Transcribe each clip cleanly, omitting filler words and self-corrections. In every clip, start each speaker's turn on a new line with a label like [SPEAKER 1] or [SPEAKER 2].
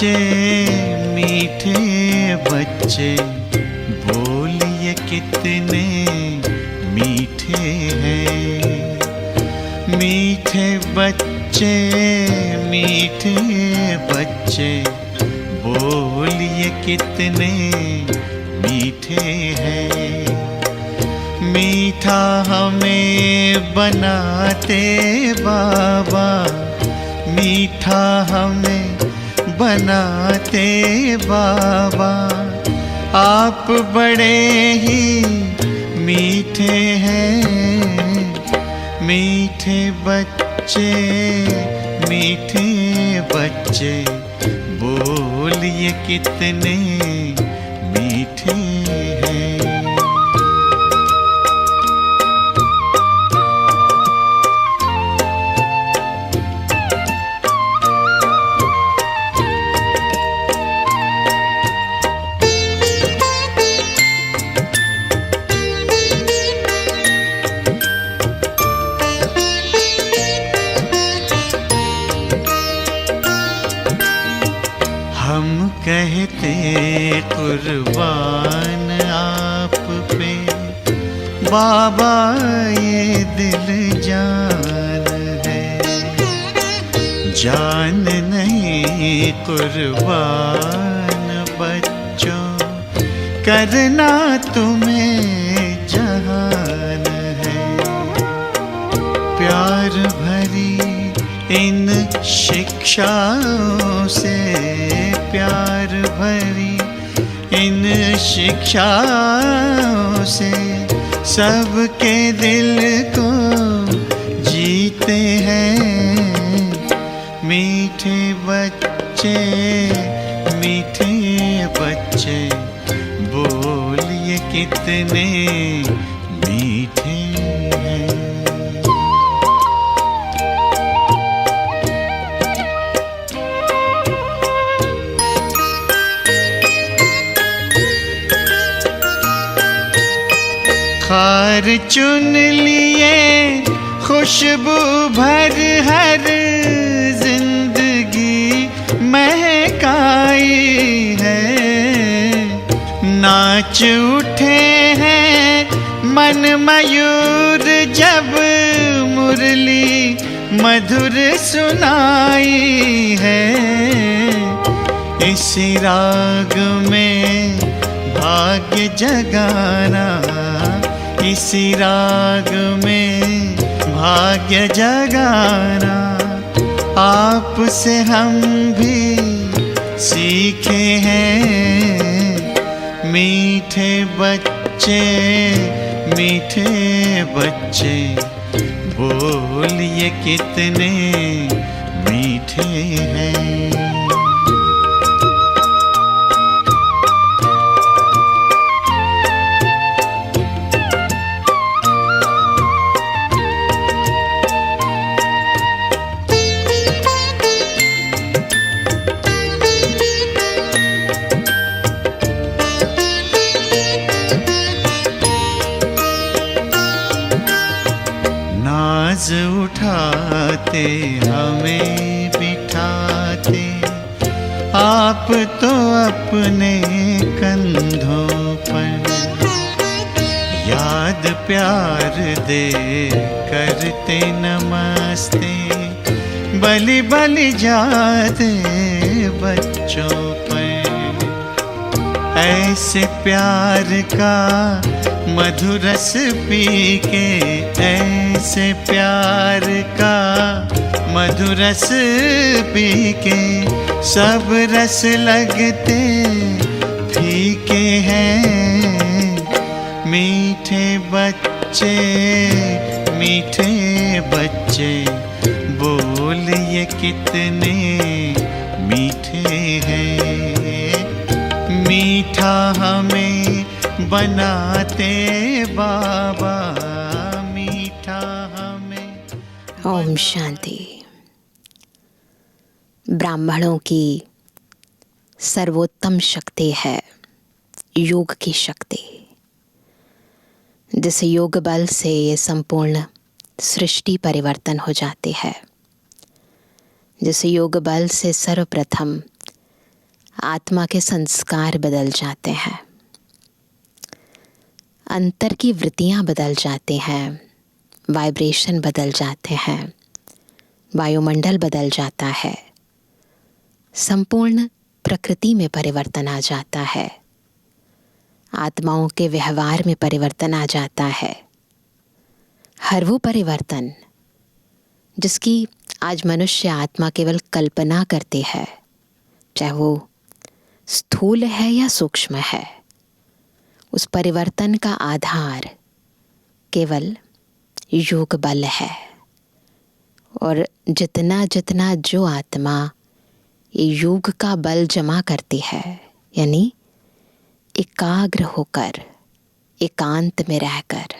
[SPEAKER 1] बच्चे मीठे बच्चे बोलिए कितने मीठे हैं। मीठे बच्चे मीठे बच्चे बोलिए कितने मीठे हैं। मीठा हमें बनाते बाबा, मीठा हमें बनाते बाबा, आप बड़े ही मीठे हैं। मीठे बच्चे मीठे बच्चे बोलिए कितने मीठे हैं। हम कहते कुर्बान आप पे बाबा, ये दिल जान है। जान नहीं कुर्बान बच्चों, करना तुम्हें जहान है। प्यार भरी इन शिक्षाओं से, प्यार भरी इन शिक्षाओं से सबके दिल को जीते हैं। मीठे बच्चे मीठे बच्चे बोलिए कितने मीठे हैं। हार चुन लिए खुशबू भर हर जिंदगी महकाई है। नाच उठे हैं मन मयूर जब मुरली मधुर सुनाई है। इसी राग में भाग्य जगाना, इसी राग में भाग्य जगाना, आपसे हम भी सीखे हैं। मीठे बच्चे मीठे बच्चे बोलिए कितने मीठे हैं। नाज उठाते हमें बिठाते आप तो अपने कंधों पर। याद प्यार दे करते नमस्ते, बलि बलि जाते बच्चों पर। ऐसे प्यार का मधुरस पी के, ऐसे प्यार का मधुरस पी के सब रस लगते फीके हैं। मीठे बच्चे मीठे बच्चे बोलिए कितने मीठे हैं। मीठा हमें बनाते बाबा, मीठा हमें।
[SPEAKER 2] ओम शांति। ब्राह्मणों की सर्वोत्तम शक्ति है योग की शक्ति, जिस योग बल से ये संपूर्ण सृष्टि परिवर्तन हो जाती है, जिस योग बल से सर्वप्रथम आत्मा के संस्कार बदल जाते हैं, अंतर की वृत्तियां बदल जाती हैं, वाइब्रेशन बदल जाते हैं, वायुमंडल बदल जाता है, संपूर्ण प्रकृति में परिवर्तन आ जाता है, आत्माओं के व्यवहार में परिवर्तन आ जाता है। हर वो परिवर्तन जिसकी आज मनुष्य आत्मा केवल कल्पना करती है, चाहे वो स्थूल है या सूक्ष्म है, उस परिवर्तन का आधार केवल योग बल है। और जितना जितना जो आत्मा ये योग का बल जमा करती है, यानी एकाग्र होकर, एकांत में रहकर,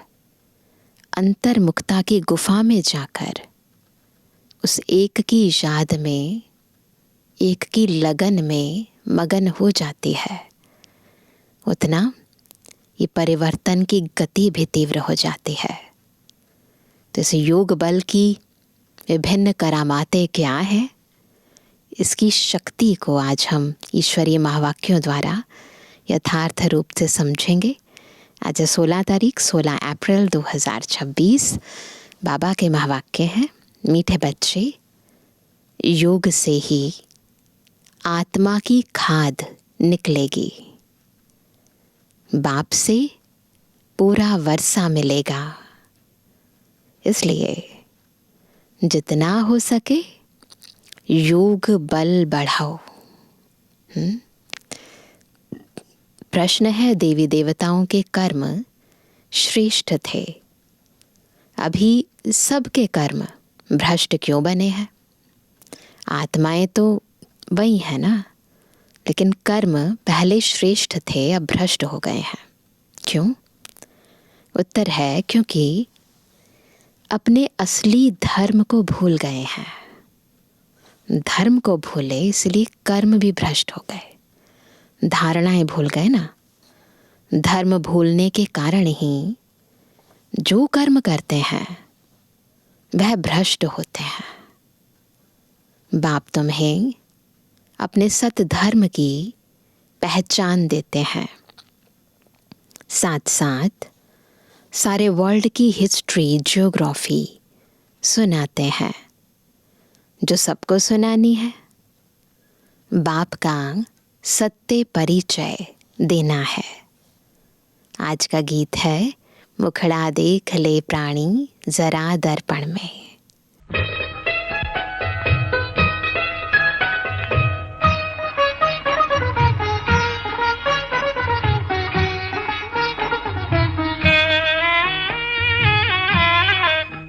[SPEAKER 2] अंतर्मुखता की गुफा में जाकर, उस एक की याद में, एक की लगन में मगन हो जाती है, उतना ये परिवर्तन की गति भी तीव्र हो जाती है। तो इस योग बल की विभिन्न करामातें क्या हैं, इसकी शक्ति को आज हम ईश्वरीय महावाक्यों द्वारा यथार्थ रूप से समझेंगे। आज 16 तारीख 16 अप्रैल 2026 बाबा के महावाक्य हैं, मीठे बच्चे, योग से ही आत्मा की खाद निकलेगी, बाप से पूरा वर्षा मिलेगा। इसलिए जितना हो सके योग बल बढ़ाओ। प्रश्न है, देवी देवताओं के कर्म श्रेष्ठ थे, अभी सबके कर्म भ्रष्ट क्यों बने हैं? आत्माएं तो वही है ना, लेकिन कर्म पहले श्रेष्ठ थे, अब भ्रष्ट हो गए हैं। क्यों? उत्तर है, क्योंकि अपने असली धर्म को भूल गए हैं। धर्म को भूले इसलिए कर्म भी भ्रष्ट हो गए, धारणाएं भूल गए ना। धर्म भूलने के कारण ही जो कर्म करते हैं वह भ्रष्ट होते हैं। बाप तुम्हें अपने सत धर्म की पहचान देते हैं, साथ साथ सारे वर्ल्ड की हिस्ट्री, ज्योग्राफी सुनाते हैं, जो सबको सुनानी है। बाप का सत्य परिचय देना है। आज का गीत है, मुखड़ा देख ले प्राणी जरा दर्पण में।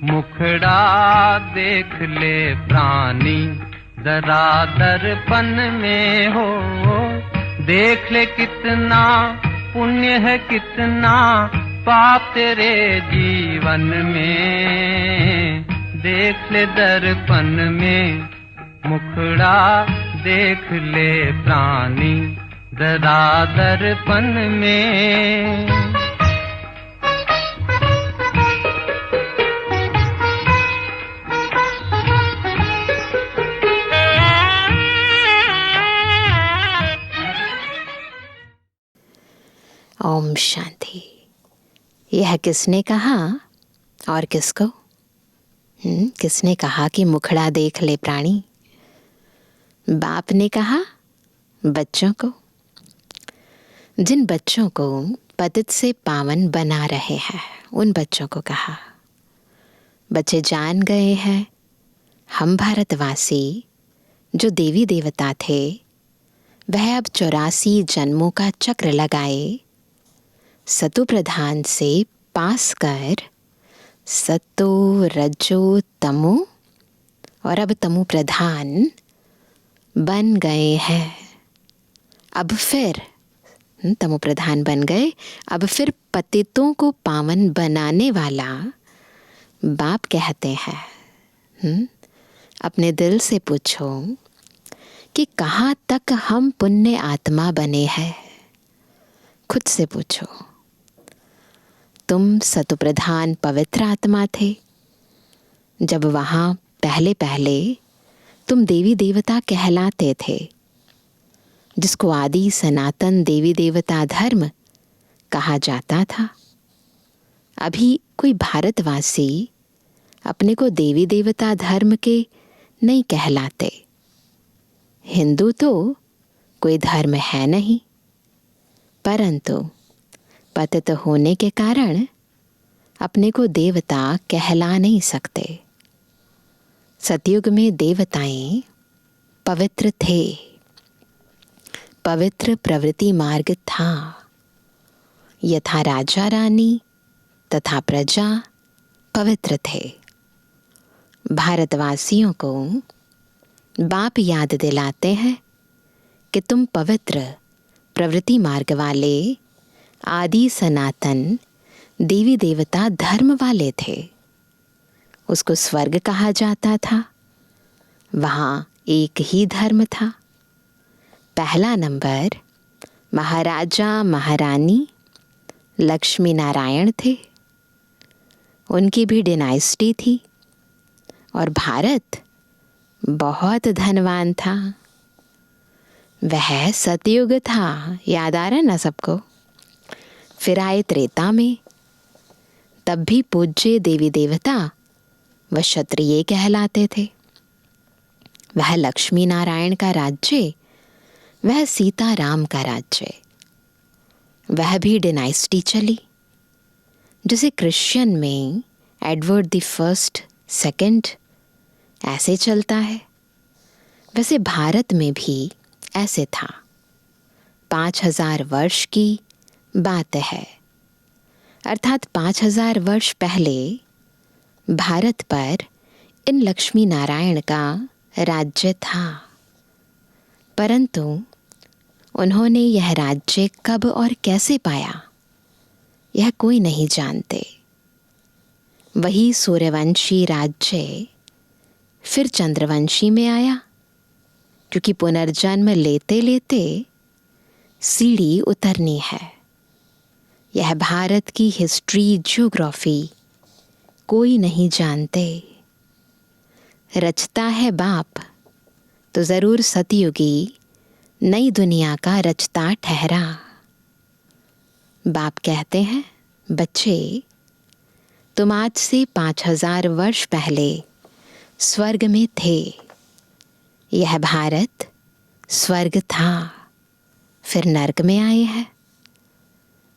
[SPEAKER 3] मुखड़ा देख ले प्राणी जरा दर्पण में हो, देख ले कितना पुण्य है, कितना पाप तेरे जीवन में। देख ले दर्पण में, मुखड़ा देख ले प्राणी जरा दर्पण में।
[SPEAKER 2] ओम शांति। यह किसने कहा और किसको? किसने कहा कि मुखड़ा देख ले प्राणी? बाप ने कहा बच्चों को, जिन बच्चों को पतित से पावन बना रहे हैं, उन बच्चों को कहा। बच्चे जान गए हैं, हम भारतवासी जो देवी देवता थे वह अब 84 जन्मों का चक्र लगाए सतो प्रधान से पास कर सतो रजो तमो और अब तमो प्रधान बन गए हैं। अब फिर तमो प्रधान बन गए, अब फिर पतितों को पावन बनाने वाला बाप कहते हैं। अपने दिल से पूछो कि कहाँ तक हम पुण्य आत्मा बने हैं। खुद से पूछो। तुम सतुप्रधान पवित्र आत्मा थे जब वहाँ पहले पहले तुम देवी देवता कहलाते थे। जिसको आदि सनातन देवी देवता धर्म कहा जाता था, अभी कोई भारतवासी अपने को देवी देवता धर्म के नहीं कहलाते। हिंदू तो कोई धर्म है नहीं, परंतु पतित होने के कारण अपने को देवता कहला नहीं सकते। सतयुग में देवताएं पवित्र थे, पवित्र प्रवृत्ति मार्ग था। यथा राजा रानी तथा प्रजा पवित्र थे। भारतवासियों को बाप याद दिलाते हैं कि तुम पवित्र प्रवृत्ति मार्ग वाले आदि सनातन देवी देवता धर्म वाले थे। उसको स्वर्ग कहा जाता था। वहाँ एक ही धर्म था। पहला नंबर महाराजा महारानी लक्ष्मी नारायण थे, उनकी भी डिनाइस्टी थी। और भारत बहुत धनवान था। वह सतयुग था, याद आ रहा है ना सबको। फिर आए त्रेता में, तब भी पूज्य देवी देवता व क्षत्रिय कहलाते थे। वह लक्ष्मी नारायण का राज्य, वह सीता राम का राज्य, वह भी डिनाइस्टी चली। जैसे क्रिश्चियन में एडवर्ड द फर्स्ट सेकंड ऐसे चलता है, वैसे भारत में भी ऐसे था। 5000 वर्ष की बात है, अर्थात 5000 वर्ष पहले भारत पर इन लक्ष्मी नारायण का राज्य था। परंतु उन्होंने यह राज्य कब और कैसे पाया, यह कोई नहीं जानते। वही सूर्यवंशी राज्य फिर चंद्रवंशी में आया, क्योंकि पुनर्जन्म लेते लेते सीढ़ी उतरनी है। यह भारत की हिस्ट्री ज्योग्राफी कोई नहीं जानते। रचता है बाप तो ज़रूर सतयुगी नई दुनिया का रचता ठहरा। बाप कहते हैं, बच्चे तुम आज से 5000 वर्ष पहले स्वर्ग में थे। यह भारत स्वर्ग था, फिर नर्क में आए हैं।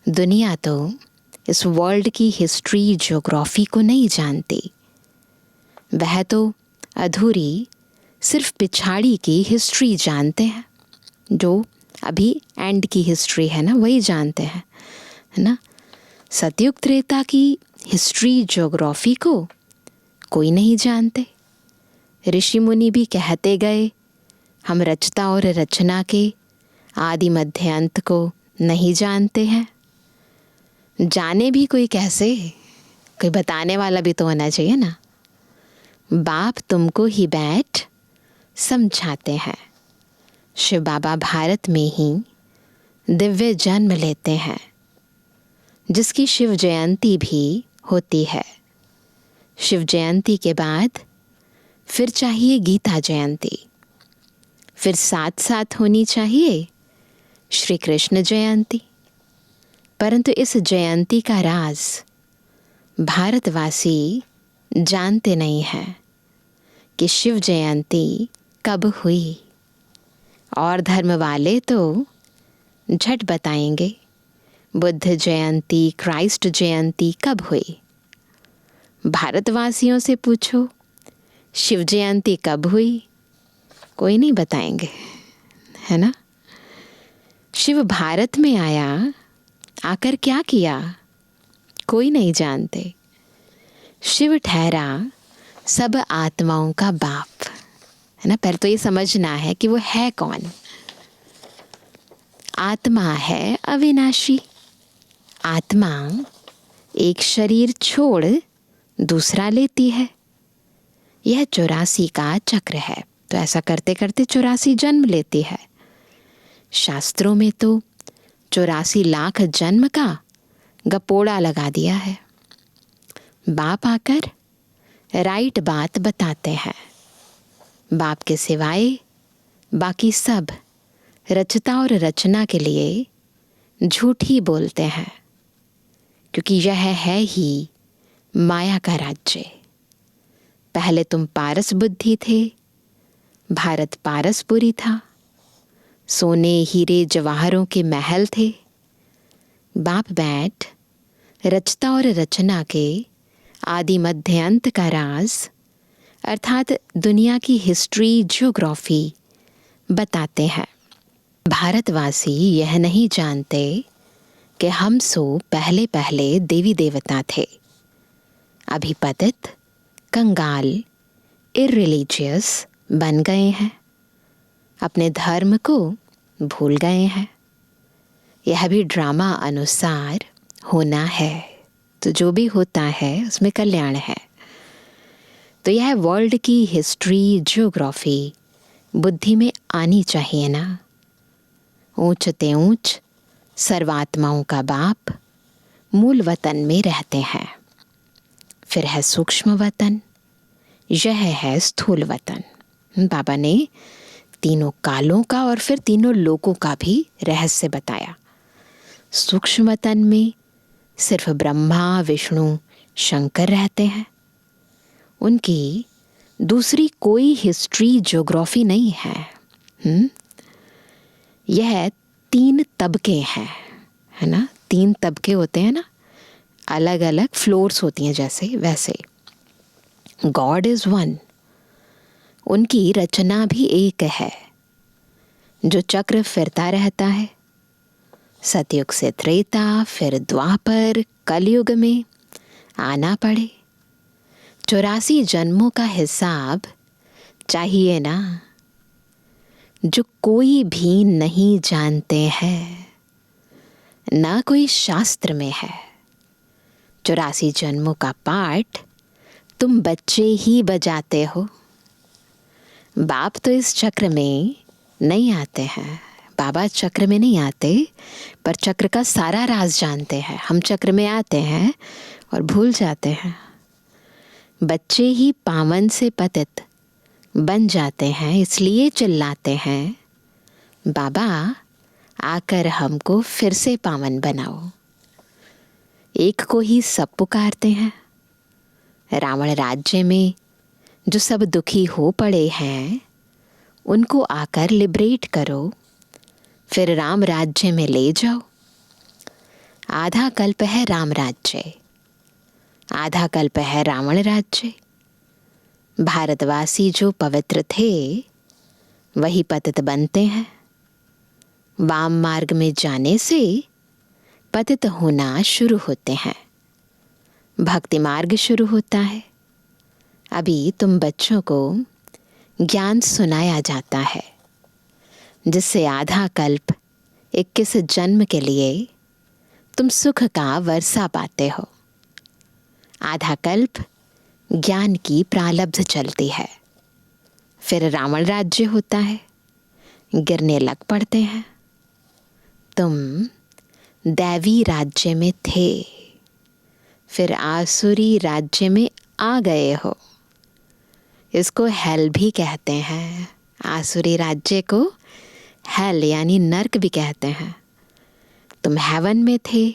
[SPEAKER 2] दुनिया तो इस वर्ल्ड की हिस्ट्री ज्योग्राफी को नहीं जानती। वह तो अधूरी सिर्फ पिछाड़ी की हिस्ट्री जानते हैं, जो अभी एंड की हिस्ट्री है ना, वही जानते हैं, है ना। सतयुग त्रेता की हिस्ट्री ज्योग्राफी को कोई नहीं जानते। ऋषि मुनि भी कहते गए, हम रचता और रचना के आदि मध्य अंत को नहीं जानते हैं। जाने भी कोई कैसे, कोई बताने वाला भी तो होना चाहिए ना। बाप तुमको ही बैठ समझाते हैं। शिव बाबा भारत में ही दिव्य जन्म लेते हैं, जिसकी शिव जयंती भी होती है। शिव जयंती के बाद फिर चाहिए गीता जयंती, फिर साथ साथ होनी चाहिए श्री कृष्ण जयंती। परंतु इस जयंती का राज भारतवासी जानते नहीं हैं कि शिव जयंती कब हुई। और धर्म वाले तो झट बताएंगे बुद्ध जयंती, क्राइस्ट जयंती कब हुई। भारतवासियों से पूछो शिव जयंती कब हुई, कोई नहीं बताएंगे, है ना। शिव भारत में आया, आकर क्या किया, कोई नहीं जानते। शिव ठहरा सब आत्माओं का बाप, है ना। पहले तो ये समझना है कि वो है कौन। आत्मा है अविनाशी। आत्मा एक शरीर छोड़ दूसरा लेती है। यह 84 का चक्र है, तो ऐसा करते करते 84 जन्म लेती है। शास्त्रों में तो 84 लाख जन्म का गपोड़ा लगा दिया है। बाप आकर राइट बात बताते हैं। बाप के सिवाय बाकी सब रचता और रचना के लिए झूठ ही बोलते हैं, क्योंकि यह है ही माया का राज्य। पहले तुम पारस बुद्धि थे, भारत पारसपुरी था, सोने हीरे जवाहरों के महल थे। बाप बैठ रचता और रचना के आदि मध्य अंत का राज अर्थात दुनिया की हिस्ट्री ज्योग्राफी बताते हैं। भारतवासी यह नहीं जानते कि हम सो पहले पहले देवी देवता थे, अभी पतित कंगाल इररिलीजियस बन गए हैं, अपने धर्म को भूल गए हैं। यह भी ड्रामा अनुसार होना है, तो जो भी होता है उसमें कल्याण है। तो यह वर्ल्ड की हिस्ट्री ज्योग्राफी बुद्धि में आनी चाहिए ना। ऊंच ते ऊंच सर्वात्माओं का बाप मूल वतन में रहते हैं, फिर है सूक्ष्म वतन, यह है स्थूल वतन। बाबा ने तीनों कालों का और फिर तीनों लोकों का भी रहस्य बताया। सूक्ष्म वतन में सिर्फ ब्रह्मा विष्णु शंकर रहते हैं, उनकी दूसरी कोई हिस्ट्री ज्योग्राफी नहीं है। यह 3 तबके हैं, है ना। 3 तबके होते हैं ना, अलग अलग फ्लोर्स होती हैं जैसे वैसे। गॉड इज वन, उनकी रचना भी एक है, जो चक्र फिरता रहता है। सतयुग से त्रेता, फिर द्वापर, कलयुग में आना पड़े। 84 जन्मों का हिसाब चाहिए ना, जो कोई भी नहीं जानते हैं, ना कोई शास्त्र में है। 84 जन्मों का पाठ तुम बच्चे ही बजाते हो। बाप तो इस चक्र में नहीं आते हैं, बाबा चक्र में नहीं आते, पर चक्र का सारा राज जानते हैं। हम चक्र में आते हैं और भूल जाते हैं। बच्चे ही पावन से पतित बन जाते हैं, इसलिए चिल्लाते हैं, बाबा आकर हमको फिर से पावन बनाओ। एक को ही सब पुकारते हैं। रावण राज्य में जो सब दुखी हो पड़े हैं, उनको आकर लिबरेट करो, फिर राम राज्य में ले जाओ। आधा कल्प है राम राज्य, आधा कल्प है रावण राज्य। भारतवासी जो पवित्र थे वही पतित बनते हैं। वाम मार्ग में जाने से पतित होना शुरू होते हैं, भक्ति मार्ग शुरू होता है। अभी तुम बच्चों को ज्ञान सुनाया जाता है, जिससे आधा कल्प 21 जन्म के लिए तुम सुख का वर्षा पाते हो। आधा कल्प ज्ञान की प्रालब्ध चलती है, फिर रावण राज्य होता है, गिरने लग पड़ते हैं। तुम दैवी राज्य में थे, फिर आसुरी राज्य में आ गए हो। इसको हेल भी कहते हैं, आसुरी राज्य को हेल यानी नर्क भी कहते हैं। तुम हेवन में थे,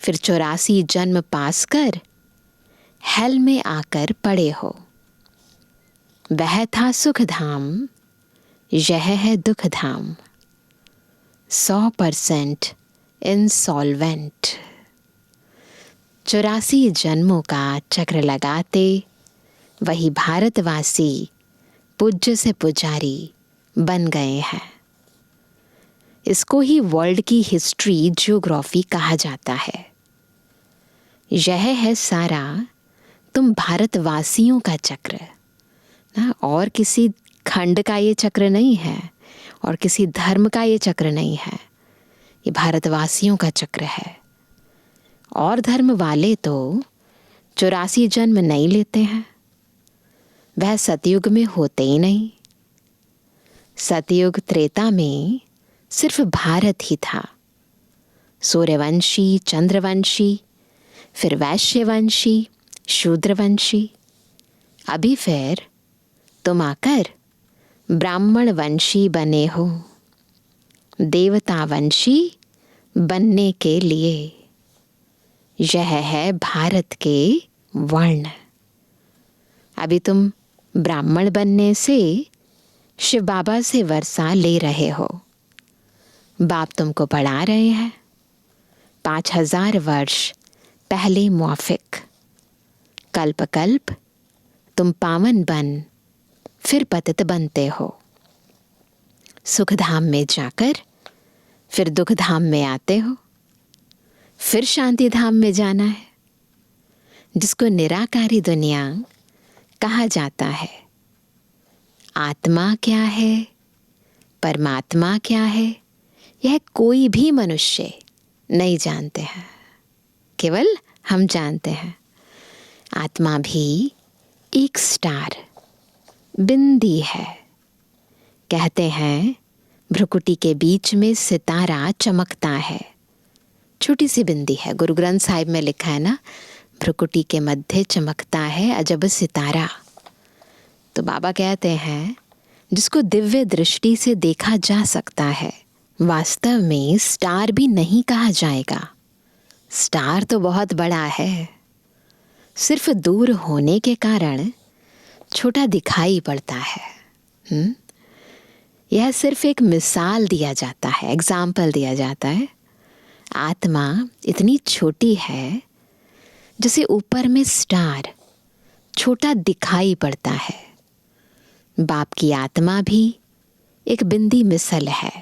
[SPEAKER 2] फिर 84 जन्म पास कर हेल में आकर पड़े हो। वह था सुख धाम, यह है दुख धाम। 100% इंसॉल्वेंट। 84 जन्मों का चक्र लगाते वही भारतवासी पूज्य से पुजारी बन गए हैं। इसको ही वर्ल्ड की हिस्ट्री ज्योग्राफी कहा जाता है। यह है सारा तुम भारतवासियों का चक्र ना, और किसी खंड का ये चक्र नहीं है, और किसी धर्म का ये चक्र नहीं है। ये भारतवासियों का चक्र है। और धर्म वाले तो 84 जन्म नहीं लेते हैं, वह सतयुग में होते ही नहीं। सतयुग त्रेता में सिर्फ भारत ही था। सूर्यवंशी, चंद्रवंशी, फिर वैश्यवंशी, शूद्रवंशी। अभी फिर तुम आकर ब्राह्मण वंशी बने हो। देवतावंशी बनने के लिए। यह है भारत के वर्ण। अभी तुम ब्राह्मण बनने से शिव बाबा से वर्षा ले रहे हो। बाप तुमको पढ़ा रहे हैं 5000 वर्ष पहले मुआफिक। कल्प कल्प तुम पावन बन फिर पतित बनते हो। सुख धाम में जाकर फिर दुख धाम में आते हो, फिर शांति धाम में जाना है, जिसको निराकारी दुनिया कहा जाता है। आत्मा क्या है, परमात्मा क्या है, यह कोई भी मनुष्य नहीं जानते हैं, केवल हम जानते हैं। आत्मा भी एक स्टार, बिंदी है। कहते हैं भ्रुकुटी के बीच में सितारा चमकता है। छोटी सी बिंदी है। गुरु ग्रंथ साहिब में लिखा है ना, भ्रुकुटी के मध्य चमकता है अजब सितारा। तो बाबा कहते हैं जिसको दिव्य दृष्टि से देखा जा सकता है, वास्तव में स्टार भी नहीं कहा जाएगा। स्टार तो बहुत बड़ा है, सिर्फ दूर होने के कारण छोटा दिखाई पड़ता है। यह सिर्फ एक मिसाल दिया जाता है, एग्जाम्पल दिया जाता है। आत्मा इतनी छोटी है जैसे ऊपर में स्टार छोटा दिखाई पड़ता है। बाप की आत्मा भी एक बिंदी मिसल है।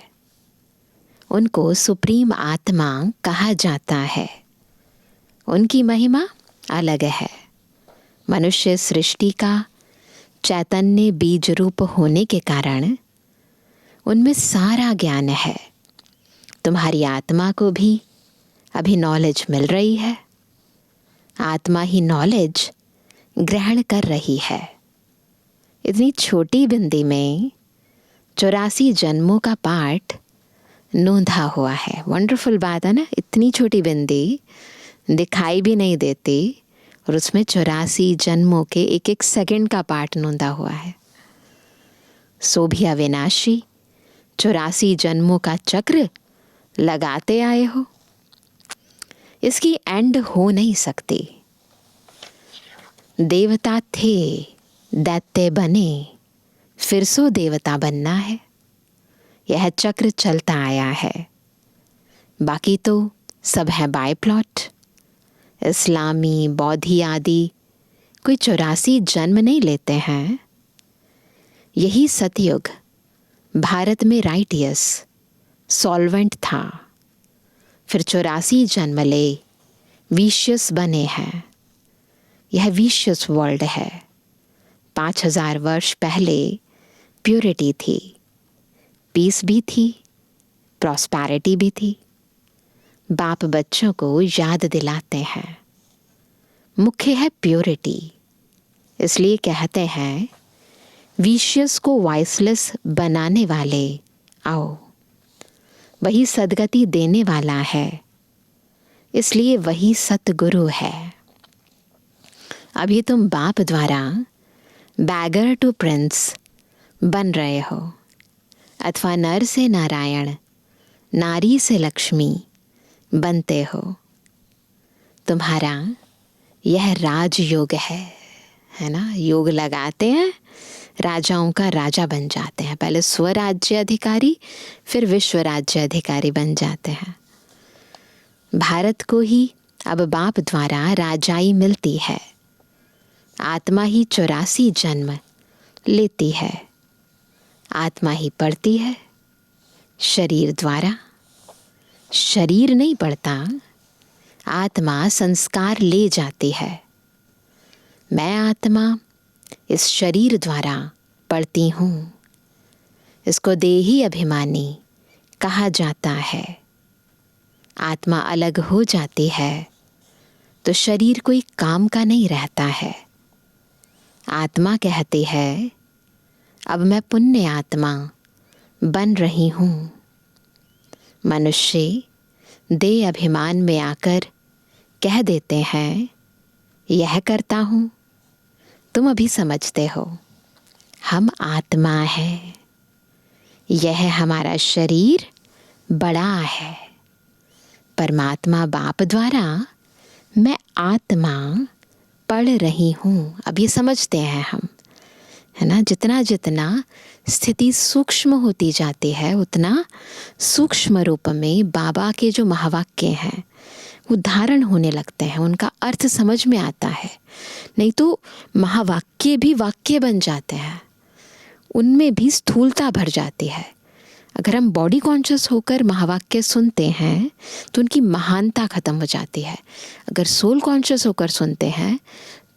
[SPEAKER 2] उनको सुप्रीम आत्मा कहा जाता है। उनकी महिमा अलग है। मनुष्य सृष्टि का चैतन्य बीज रूप होने के कारण उनमें सारा ज्ञान है। तुम्हारी आत्मा को भी अभी नॉलेज मिल रही है। आत्मा ही नॉलेज ग्रहण कर रही है। इतनी छोटी बिंदी में 84 जन्मों का पाठ नोंधा हुआ है। वंडरफुल बात है ना। इतनी छोटी बिंदी दिखाई भी नहीं देती और उसमें 84 जन्मों के एक एक सेकंड का पाठ नोंधा हुआ है। सो भी अविनाशी 84 जन्मों का चक्र लगाते आए हो। इसकी एंड हो नहीं सकती। देवता थे, दैत्य बने, फिर सो देवता बनना है। यह चक्र चलता आया है। बाकी तो सब है बाय प्लॉट। इस्लामी, बौद्धी आदि कोई 84 जन्म नहीं लेते हैं। यही सतयुग भारत में राइटियस सॉल्वेंट था। फिर 84 जन्म ले विशियस बने हैं। यह विशियस वर्ल्ड है। 5000 वर्ष पहले प्योरिटी थी, पीस भी थी, प्रॉस्पेरिटी भी थी। बाप बच्चों को याद दिलाते हैं मुख्य है प्योरिटी। इसलिए कहते हैं विशियस को वाइसलेस बनाने वाले आओ। वही सदगति देने वाला है, इसलिए वही सतगुरु है। अभी तुम बाप द्वारा बैगर टू प्रिंस बन रहे हो, अथवा नर से नारायण, नारी से लक्ष्मी बनते हो। तुम्हारा यह राजयोग है ना। योग लगाते हैं, राजाओं का राजा बन जाते हैं। पहले स्वराज्य अधिकारी, फिर विश्व राज्य अधिकारी बन जाते हैं। भारत को ही अब बाप द्वारा राजाई मिलती है। आत्मा ही 84 जन्म लेती है। आत्मा ही पढ़ती है शरीर द्वारा। शरीर नहीं पढ़ता, आत्मा संस्कार ले जाती है। मैं आत्मा इस शरीर द्वारा पढ़ती हूँ। इसको देही अभिमानी कहा जाता है। आत्मा अलग हो जाती है तो शरीर कोई काम का नहीं रहता है। आत्मा कहती है अब मैं पुण्य आत्मा बन रही हूँ। मनुष्य देह अभिमान में आकर कह देते हैं यह करता हूँ। तुम अभी समझते हो हम आत्मा है। यह हमारा शरीर बड़ा है। परमात्मा बाप द्वारा मैं आत्मा पढ़ रही हूँ। अब ये समझते हैं हम, है ना। जितना जितना स्थिति सूक्ष्म होती जाती है उतना सूक्ष्म रूप में बाबा के जो महावाक्य हैं वो धारण होने लगते हैं, उनका अर्थ समझ में आता है। नहीं तो महावाक्य भी वाक्य बन जाते हैं, उनमें भी स्थूलता भर जाती है। अगर हम बॉडी कॉन्शियस होकर महावाक्य सुनते हैं तो उनकी महानता खत्म हो जाती है। अगर सोल कॉन्शियस होकर सुनते हैं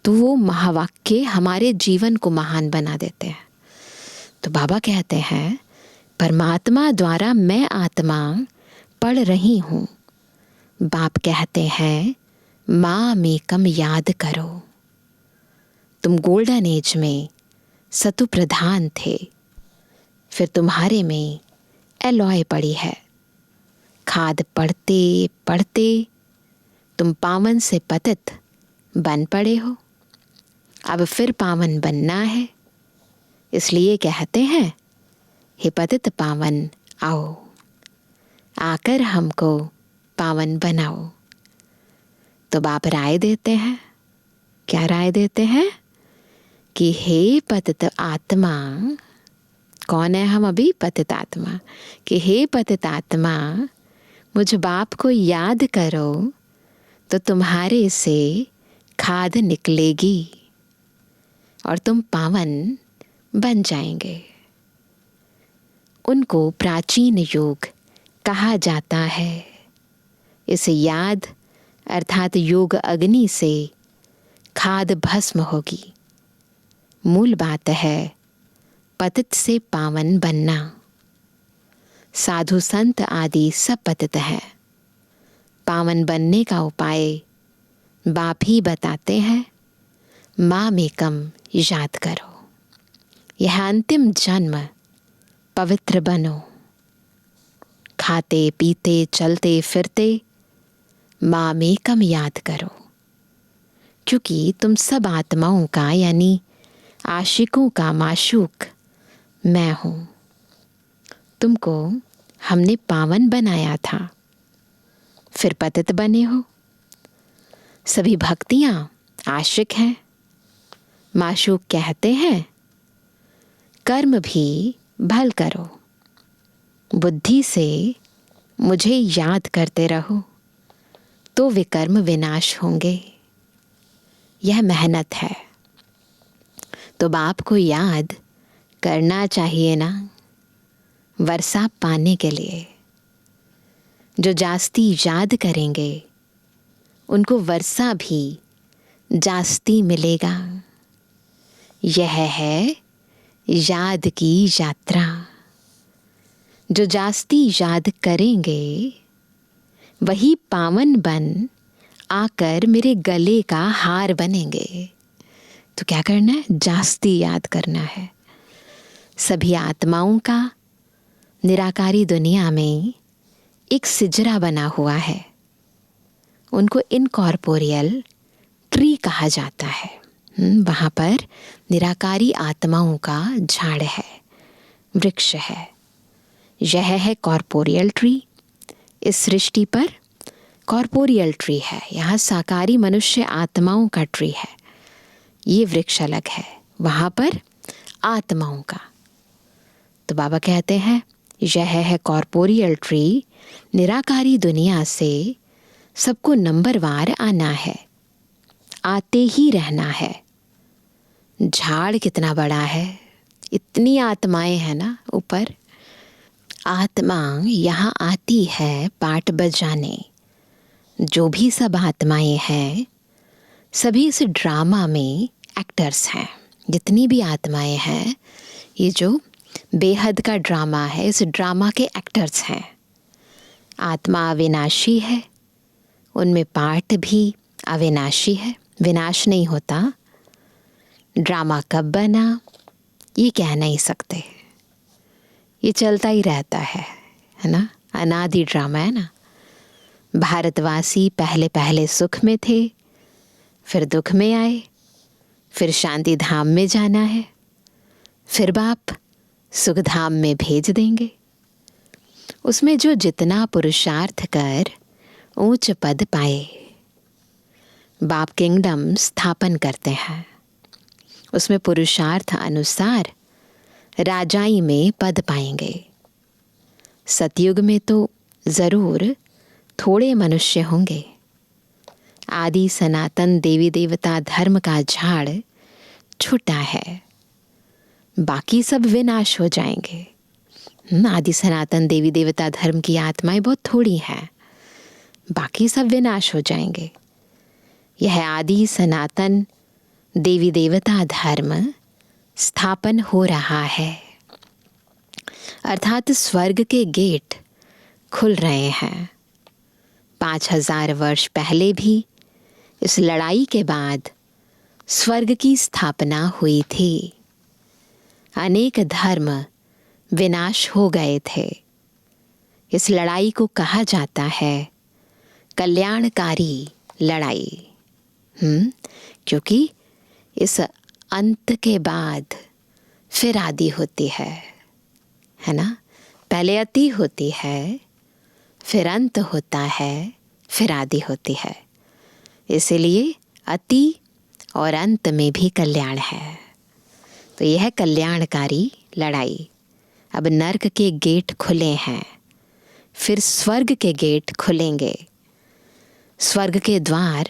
[SPEAKER 2] तो वो महावाक्य हमारे जीवन को महान बना देते हैं। तो बाबा कहते हैं परमात्मा द्वारा मैं आत्मा पढ़ रही हूँ। बाप कहते हैं माम एकम याद करो। तुम गोल्डन एज में सतु प्रधान थे, फिर तुम्हारे में एलॉय पड़ी है। खाद पढ़ते पढ़ते तुम पावन से पतित बन पड़े हो। अब फिर पावन बनना है, इसलिए कहते हैं हे पतित पावन आओ, आकर हमको पावन बनाओ। तो बाप राय देते हैं, क्या राय देते हैं कि हे पतित आत्मा, कौन है हम अभी? पतित आत्मा। कि हे पतित आत्मा, मुझ बाप को याद करो तो तुम्हारे से खाद निकलेगी और तुम पावन बन जाएंगे। उनको प्राचीन योग कहा जाता है। इस याद अर्थात योग अग्नि से खाद भस्म होगी। मूल बात है पतित से पावन बनना। साधु संत आदि सब पतित है। पावन बनने का उपाय बाप ही बताते हैं। माम एकम याद करो। यह अंतिम जन्म पवित्र बनो। खाते पीते चलते फिरते माम एकम याद करो, क्योंकि तुम सब आत्माओं का यानी आशिकों का माशूक मैं हूँ। तुमको हमने पावन बनाया था, फिर पतित बने हो। सभी भक्तियाँ आशिक हैं। माशूक कहते हैं कर्म भी भल करो, बुद्धि से मुझे याद करते रहो तो विकर्म विनाश होंगे। यह मेहनत है, तो बाप को याद करना चाहिए ना, वर्षा पाने के लिए। जो जास्ती याद करेंगे उनको वर्षा भी जास्ती मिलेगा। यह है याद की यात्रा। जो जास्ती याद करेंगे वही पावन बन आकर मेरे गले का हार बनेंगे। तो क्या करना है? जास्ती याद करना है। सभी आत्माओं का निराकारी दुनिया में एक सिजरा बना हुआ है। उनको इनकॉर्पोरियल ट्री कहा जाता है। वहाँ पर निराकारी आत्माओं का झाड़ है, वृक्ष है। यह है कॉर्पोरियल ट्री। इस सृष्टि पर कॉर्पोरियल ट्री है, यहाँ साकारी मनुष्य आत्माओं का ट्री है। ये वृक्ष अलग है, वहाँ पर आत्माओं का। तो बाबा कहते हैं यह है कॉर्पोरियल ट्री। निराकारी दुनिया से सबको नंबरवार आना है, आते ही रहना है। झाड़ कितना बड़ा है, इतनी आत्माएं हैं ना ऊपर। आत्मा यहाँ आती है पाठ बजाने। जो भी सब आत्माएं हैं सभी इस ड्रामा में एक्टर्स हैं। जितनी भी आत्माएं हैं, ये जो बेहद का ड्रामा है, इस ड्रामा के एक्टर्स हैं। आत्मा अविनाशी है, उनमें पार्ट भी अविनाशी है, विनाश नहीं होता। ड्रामा कब बना ये कह नहीं सकते, ये चलता ही रहता है ना। अनादि ड्रामा है ना। भारतवासी पहले पहले सुख में थे, फिर दुख में आए, फिर शांति धाम में जाना है, फिर बाप सुख धाम में भेज देंगे। उसमें जो जितना पुरुषार्थ कर ऊंच पद पाए। बाप किंगडम स्थापन करते हैं, उसमें पुरुषार्थ अनुसार राजाई में पद पाएंगे। सतयुग में तो जरूर थोड़े मनुष्य होंगे। आदि सनातन देवी देवता धर्म का झाड़ छुटा है, बाकी सब विनाश हो जाएंगे। आदि सनातन देवी देवता धर्म की आत्माएं बहुत थोड़ी हैं, बाकी सब विनाश हो जाएंगे। यह आदि सनातन देवी देवता धर्म स्थापन हो रहा है, अर्थात स्वर्ग के गेट खुल रहे हैं। 5000 वर्ष पहले भी इस लड़ाई के बाद स्वर्ग की स्थापना हुई थी। अनेक धर्म विनाश हो गए थे। इस लड़ाई को कहा जाता है कल्याणकारी लड़ाई, क्योंकि इस अंत के बाद फिर आदि होती है ना। पहले अति होती है, फिर अंत होता है, फिर आदि होती है। इसीलिए अति और अंत में भी कल्याण है। तो यह है कल्याणकारी लड़ाई। अब नर्क के गेट खुले हैं, फिर स्वर्ग के गेट खुलेंगे। स्वर्ग के द्वार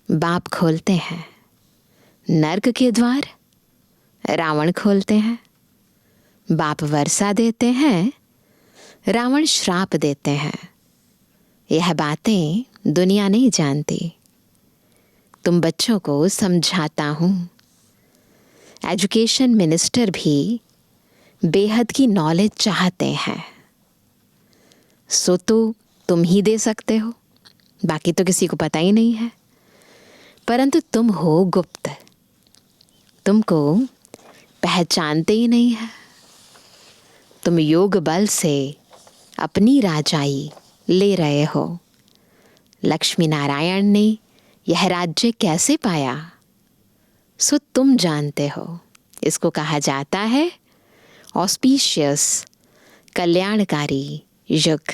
[SPEAKER 2] बाप खोलते हैं, नर्क के द्वार रावण खोलते हैं। बाप वर्षा देते हैं, रावण श्राप देते हैं। यह बातें दुनिया नहीं जानती, तुम बच्चों को समझाता हूँ। एजुकेशन मिनिस्टर भी बेहद की नॉलेज चाहते हैं, सो तो तुम ही दे सकते हो, बाकी तो किसी को पता ही नहीं है। परंतु तुम हो गुप्त, तुमको पहचानते ही नहीं है। तुम योग बल से अपनी राजाई ले रहे हो। लक्ष्मी नारायण ने यह राज्य कैसे पाया, सो तुम जानते हो। इसको कहा जाता है ऑस्पिशियस, कल्याणकारी युग।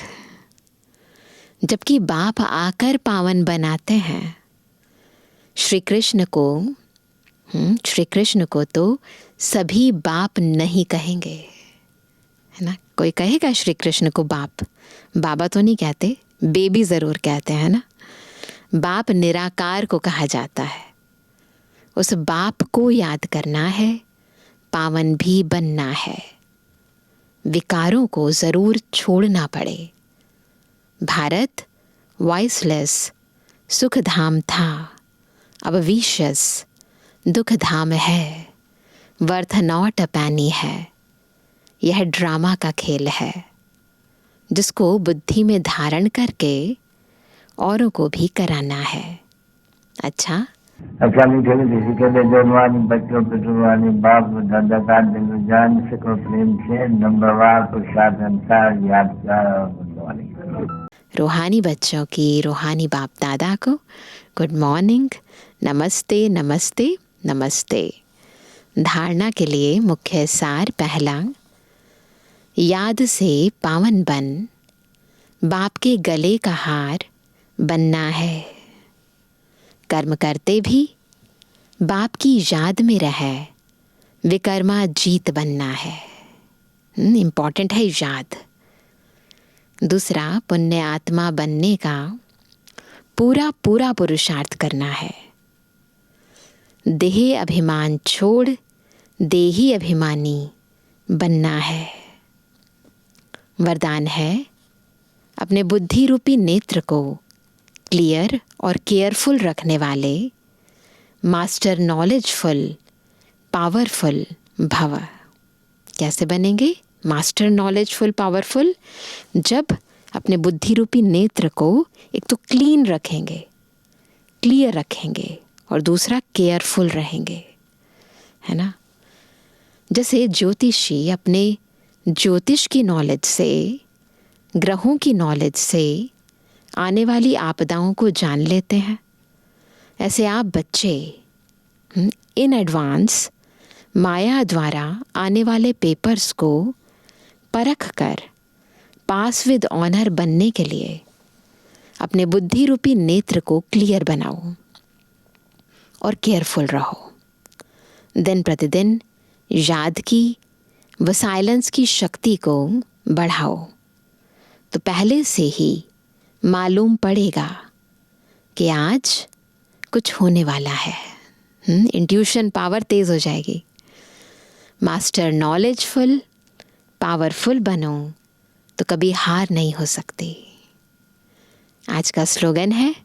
[SPEAKER 2] जबकि बाप आकर पावन बनाते हैं। श्री कृष्ण को तो सभी बाप नहीं कहेंगे, है ना। कोई कहेगा श्री कृष्ण को बाप, बाबा तो नहीं कहते, बेबी ज़रूर कहते हैं ना। बाप निराकार को कहा जाता है। उस बाप को याद करना है, पावन भी बनना है। विकारों को ज़रूर छोड़ना पड़े। भारत वॉइसलेस सुख धाम था, अब विशस दुख धाम है। वर्थ नॉट अ पैनी है। यह ड्रामा का खेल है, जिसको बुद्धि में धारण करके औरों को भी कराना है। अच्छा
[SPEAKER 4] मीठे किसी के लिए जवानी बच्चों पे जुबानी बाप दादा का दिल जान सको प्रेम से नंबरवार प्रसाद अनुसार यादगार और
[SPEAKER 2] रूहानी बच्चों की रूहानी बाप दादा को गुड मॉर्निंग, नमस्ते नमस्ते नमस्ते। धारणा के लिए मुख्य सार पहला, याद से पावन बन, बाप के गले का हार बनना है। कर्म करते भी बाप की याद में रहे, विकर्मा जीत बनना है। इम्पॉर्टेंट है याद। दूसरा, पुण्य आत्मा बनने का पूरा पूरा पुरुषार्थ करना है। देह अभिमान छोड़ देही अभिमानी बनना है। वरदान है, अपने बुद्धि रूपी नेत्र को क्लियर और केयरफुल रखने वाले मास्टर नॉलेजफुल पावरफुल भव। कैसे बनेंगे मास्टर नॉलेजफुल पावरफुल? जब अपने बुद्धि रूपी नेत्र को एक तो क्लीन रखेंगे, क्लियर रखेंगे, और दूसरा केयरफुल रहेंगे, है ना। जैसे ज्योतिषी अपने ज्योतिष की नॉलेज से, ग्रहों की नॉलेज से आने वाली आपदाओं को जान लेते हैं, ऐसे आप बच्चे इन एडवांस माया द्वारा आने वाले पेपर्स को परख कर पास विद ऑनर बनने के लिए अपने बुद्धि रूपी नेत्र को क्लियर बनाओ और केयरफुल रहो। दिन प्रतिदिन याद की व साइलेंस की शक्ति को बढ़ाओ तो पहले से ही मालूम पड़ेगा कि आज कुछ होने वाला है। इंट्यूशन पावर तेज हो जाएगी। मास्टर नॉलेजफुल पावरफुल बनो तो कभी हार नहीं हो सकती। आज का स्लोगन है,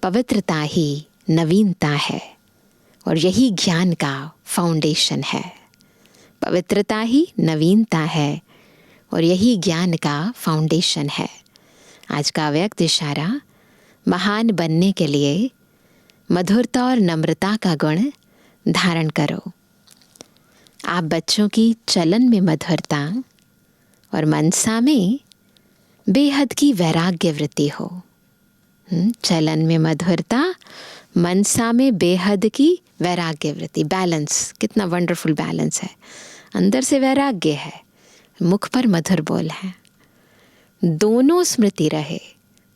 [SPEAKER 2] पवित्रता ही नवीनता है और यही ज्ञान का फाउंडेशन है। पवित्रता ही नवीनता है और यही ज्ञान का फाउंडेशन है। आज का व्यक्त इशारा, महान बनने के लिए मधुरता और नम्रता का गुण धारण करो। आप बच्चों की चलन में मधुरता और मनसा में बेहद की वैराग्य वृत्ति हो। चलन में मधुरता, मनसा में बेहद की वैराग्य वृत्ति। बैलेंस, कितना वंडरफुल बैलेंस है। अंदर से वैराग्य है, मुख पर मधुर बोल है। दोनों स्मृति रहे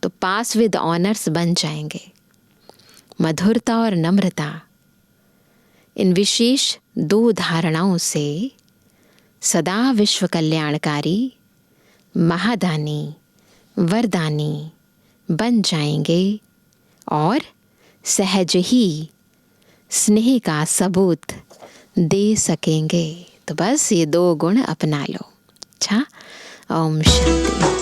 [SPEAKER 2] तो पास विद ऑनर्स बन जाएंगे। मधुरता और नम्रता, इन विशेष दो धारणाओं से सदा विश्व कल्याणकारी, महादानी, वरदानी बन जाएंगे और सहज ही स्नेह का सबूत दे सकेंगे। तो बस ये दो गुण अपना लो। अच्छा, ओम शांति।